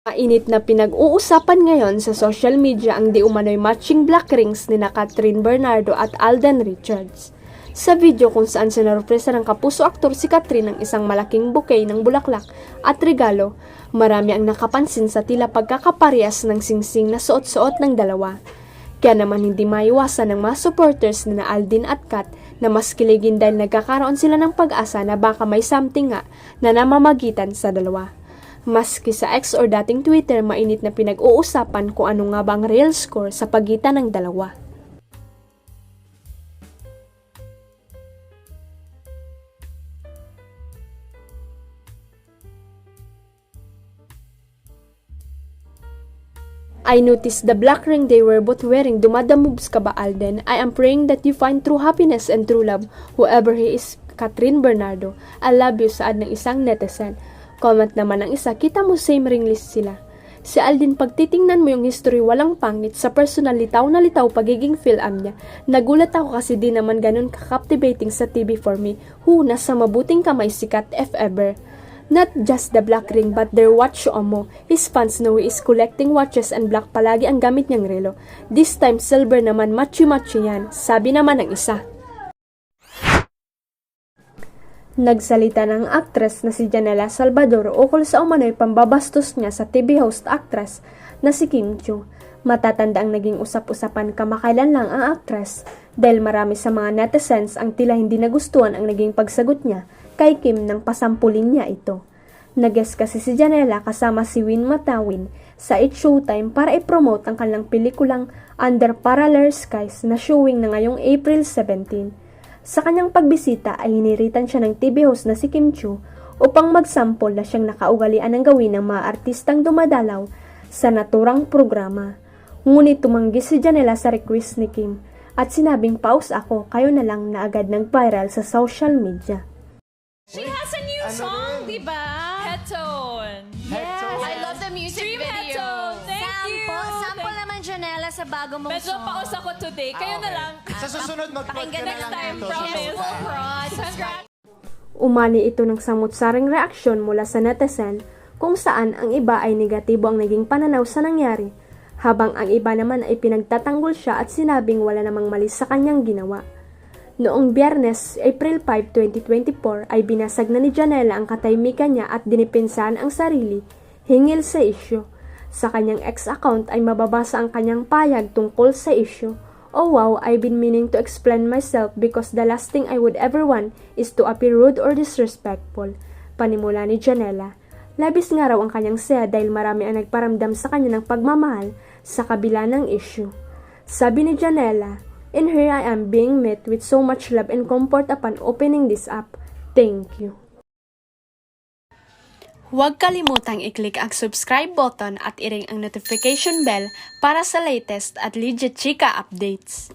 Mainit na pinag-uusapan ngayon sa social media ang di umano'y matching black rings ni Catherine Bernardo at Alden Richards. Sa video kung saan sinurpresa ng kapuso aktor si Catherine ng isang malaking bouquet ng bulaklak at regalo, marami ang nakapansin sa tila pagkakaparehas ng singsing na suot-suot ng dalawa. Kaya naman hindi maiwasan ng mga supporters na Alden at Kat na mas kiligin dahil nagkakaroon sila ng pag-asa na baka may something nga na namamagitan sa dalawa. Maski sa X or dating Twitter, mainit na pinag-uusapan kung ano nga bang real score sa pagitan ng dalawa. I noticed the black ring they were both wearing. Dumadamoves ka ba, Alden? I am praying that you find true happiness and true love, whoever he is. Catherine Bernardo, I love you, saad ng isang netizen. Comment naman ng isa, kita mo same ring list sila. Si Alden, pagtitingnan mo yung history, walang pangit. Sa personal, litaw na litaw pagiging film niya. Nagulat ako kasi di naman ganun ka-captivating sa TV for me. Nasa mabuting kamay sikat if ever. Not just the black ring but their watch Omo. His fans know he is collecting watches and black palagi ang gamit niyang relo. This time silver naman, machi-machi yan. Sabi naman ng isa. Nagsalita ng actress na si Janela Salvador ukol sa umano'y pambabastos niya sa TV host actress na si Kim Chiu. Matatanda ang naging usap-usapan kamakailan lang ang actress dahil marami sa mga netizens ang tila hindi nagustuhan ang naging pagsagot niya kay Kim nang pasampulin niya ito. Nag-guest kasi si Janela kasama si Win Matawin sa It Showtime para i-promote ang kanilang pelikulang Under Parallel Skies na showing na ngayong April 17. Sa kanyang pagbisita ay hiniritan siya ng TV host na si Kim Chiu upang magsample na siyang nakaugalian ng gawin ng mga artistang dumadalaw sa naturang programa. Ngunit tumanggi si Janela sa request ni Kim at sinabing pause ako, kayo na lang na agad nag-viral sa social media. She has a new song, diba? Head Tone. Yes, I love the music Dream video. Head Tone. Thank you. Sample naman, Janela, sa bago mong Medyo song. pause ako today. Kayo na lang. Sa susunod, mag-plot ka Pakinggan na next lang time, ito. promise. Congrats. Umani ito ng samut-saring reaksyon mula sa netizen kung saan ang iba ay negatibo ang naging pananaw sa nangyari, habang ang iba naman ay pinagtatanggol siya at sinabing wala namang mali sa kanyang ginawa. Noong Biyernes, April 5, 2024 ay binasag na ni Janela ang katahimikan niya at dinipensahan ang sarili hingil sa isyu. Sa kanyang X account ay mababasa ang kanyang payag tungkol sa isyu. Oh wow, I've been meaning to explain myself because the last thing I would ever want is to appear rude or disrespectful. Panimula ni Janela. Labis nga raw ang kanyang saya dahil marami ang nagparamdam sa kanya ng pagmamahal sa kabila ng issue. Sabi ni Janela, "In here I am being met with so much love and comfort upon opening this up. Thank you." Huwag kalimutang i-click ang subscribe button at i-ring ang notification bell para sa latest at legit chika updates.